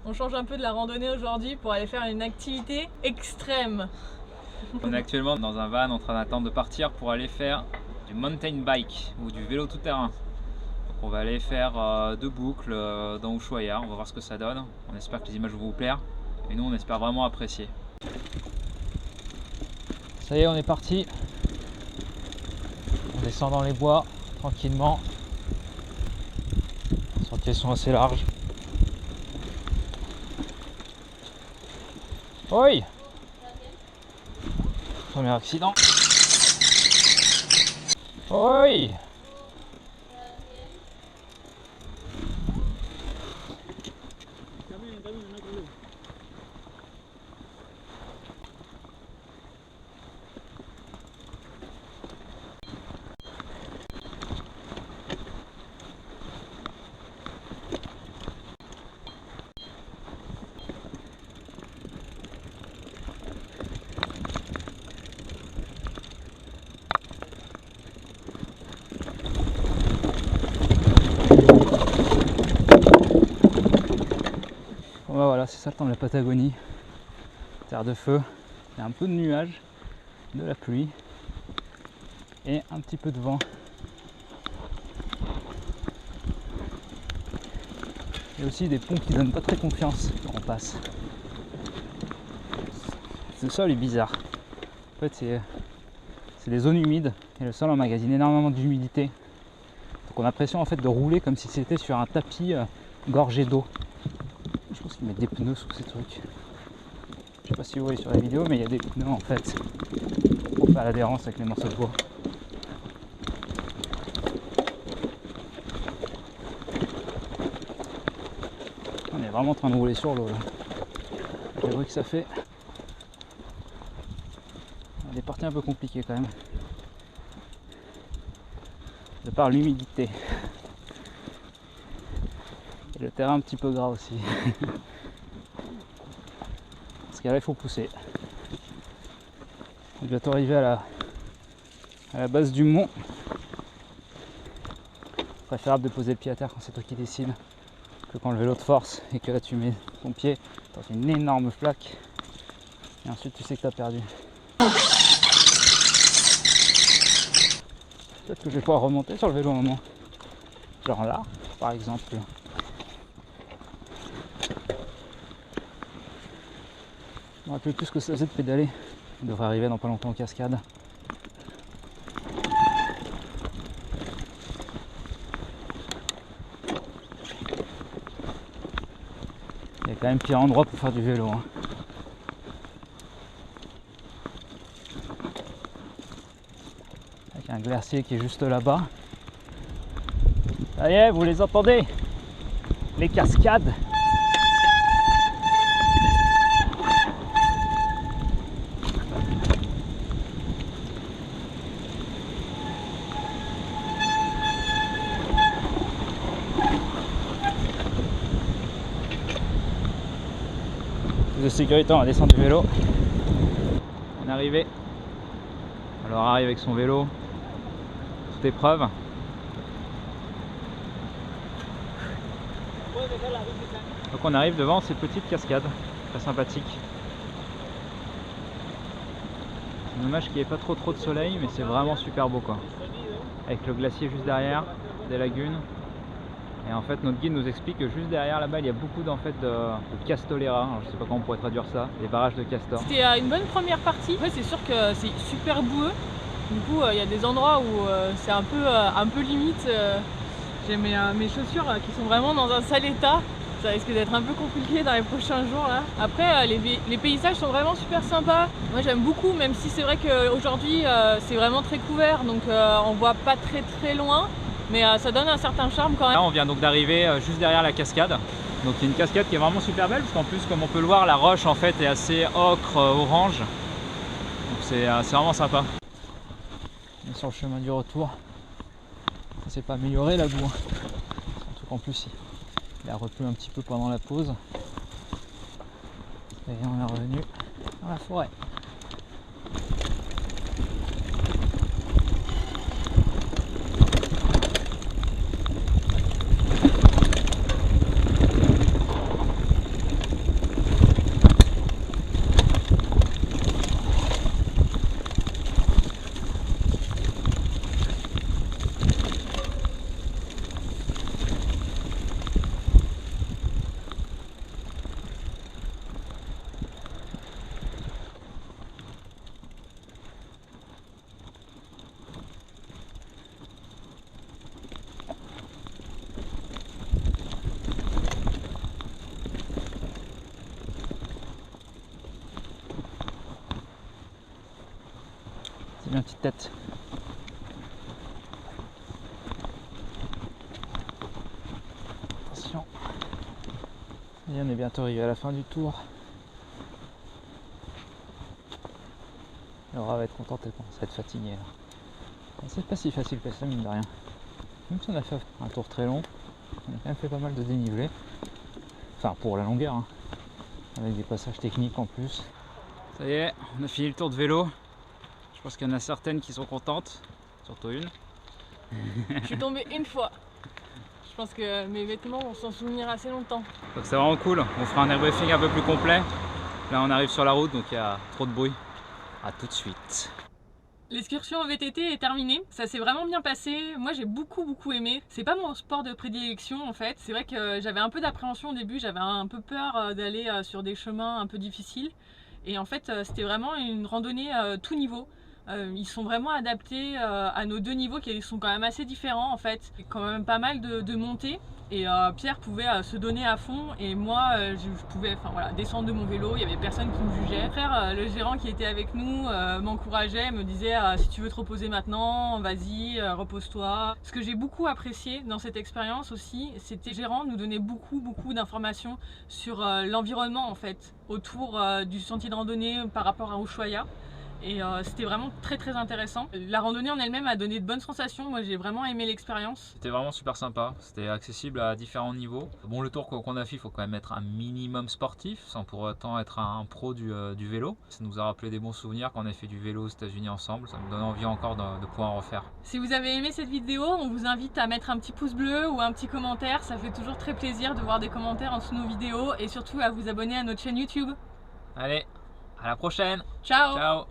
On change un peu de la randonnée aujourd'hui pour aller faire une activité extrême. On est actuellement dans un van en train d'attendre de partir pour aller faire du mountain bike ou du vélo tout terrain. Donc on va aller faire 2 boucles dans Ushuaia, on va voir ce que ça donne. On espère que les images vont vous plaire et nous on espère vraiment apprécier. Ça y est, on est parti. On descend dans les bois tranquillement. Les sentiers sont assez larges. Oui. Premier accident. Oui. Bon bah voilà, c'est ça le temps de la Patagonie. Terre de feu, il y a un peu de nuages, de la pluie et un petit peu de vent. Il y a aussi des ponts qui donnent pas très confiance quand on passe. Le sol est bizarre. En fait c'est des zones humides et le sol emmagasine énormément d'humidité. Donc on a l'impression en fait de rouler comme si c'était sur un tapis gorgé d'eau. Je pense qu'ils mettent des pneus sous ces trucs. Je sais pas si vous voyez sur la vidéo, mais il y a des pneus en fait pour faire l'adhérence avec les morceaux de bois. On est vraiment en train de rouler sur l'eau là. Le bruit que ça fait. Des parties un peu compliquées quand même. De par l'humidité. Et le terrain un petit peu gras aussi. Parce qu'à là il faut pousser. On est bientôt arrivé à la base du mont. Préférable de poser le pied à terre quand c'est toi qui décides que quand le vélo te force et que là tu mets ton pied dans une énorme flaque et ensuite tu sais que tu as perdu. Peut-être que je vais pouvoir remonter sur le vélo un moment. Genre là, par exemple. Je me rappelle plus ce que ça faisait de pédaler. On devrait arriver dans pas longtemps en cascade. Il y a quand même pire endroit pour faire du vélo. Hein. Avec un glacier qui est juste là-bas. Ça y est, vous les entendez? Les cascades. De sécurité, on va descendre du vélo. On est arrivé. Alors arrive avec son vélo, toute épreuve. Donc on arrive devant ces petites cascades, très sympathiques. C'est dommage qu'il n'y ait pas trop de soleil, mais c'est vraiment super beau quoi. Avec le glacier juste derrière, des lagunes. Et en fait notre guide nous explique que juste derrière là-bas il y a beaucoup de castoleras, alors, je sais pas comment on pourrait traduire ça, des barrages de castors. C'était une bonne première partie. Ouais, c'est sûr que c'est super boueux. Du coup il y a des endroits où c'est un peu limite. J'ai mes chaussures qui sont vraiment dans un sale état. Ça risque d'être un peu compliqué dans les prochains jours là. Après les paysages sont vraiment super sympas. Moi j'aime beaucoup, même si c'est vrai qu'aujourd'hui c'est vraiment très couvert, donc on voit pas très loin. Mais ça donne un certain charme quand même. Là on vient donc d'arriver juste derrière la cascade. Donc il y a une cascade qui est vraiment super belle parce qu'en plus comme on peut le voir la roche en fait est assez ocre, orange. Donc c'est vraiment sympa. On est sur le chemin du retour. Ça s'est pas amélioré la boue. Surtout qu'en plus il a replu un petit peu pendant la pause. Et on est revenu dans la forêt. bien petite tête. Attention. Et on est bientôt arrivé à la fin du tour. Laura va être contente, elle commence à être fatiguée là. C'est pas si facile que ça, mine de rien. Même si on a fait un tour très long, on a quand même fait pas mal de dénivelé. Enfin pour la longueur, hein. Avec des passages techniques en plus. Ça y est, on a fini le tour de vélo. Je pense qu'il y en a certaines qui sont contentes, surtout une. Je suis tombée une fois. Je pense que mes vêtements vont s'en souvenir assez longtemps. Donc c'est vraiment cool, on fera un airbriefing un peu plus complet. Là on arrive sur la route donc il y a trop de bruit. A tout de suite. L'excursion en VTT est terminée, ça s'est vraiment bien passé, moi j'ai beaucoup aimé. C'est pas mon sport de prédilection en fait, c'est vrai que j'avais un peu d'appréhension au début, j'avais un peu peur d'aller sur des chemins un peu difficiles. Et en fait c'était vraiment une randonnée tout niveau. Ils sont vraiment adaptés à nos deux niveaux qui sont quand même assez différents en fait. Il y a quand même pas mal de montées. Et Pierre pouvait se donner à fond et moi je pouvais descendre de mon vélo, il n'y avait personne qui me jugeait. Frère, le gérant qui était avec nous m'encourageait, me disait si tu veux te reposer maintenant, vas-y, repose-toi. Ce que j'ai beaucoup apprécié dans cette expérience aussi, c'était que le gérant nous donnait beaucoup d'informations sur l'environnement en fait, autour du sentier de randonnée par rapport à Ushuaia. Et c'était vraiment très intéressant. La randonnée en elle-même a donné de bonnes sensations, moi j'ai vraiment aimé l'expérience. C'était vraiment super sympa, c'était accessible à différents niveaux. Bon, le tour qu'on a fait, il faut quand même être un minimum sportif, sans pour autant être un pro du vélo. Ça nous a rappelé des bons souvenirs quand on a fait du vélo aux États-Unis ensemble, ça nous donne envie encore de pouvoir en refaire. Si vous avez aimé cette vidéo, on vous invite à mettre un petit pouce bleu ou un petit commentaire, ça fait toujours très plaisir de voir des commentaires en dessous de nos vidéos et surtout à vous abonner à notre chaîne YouTube. Allez, à la prochaine. Ciao. Ciao.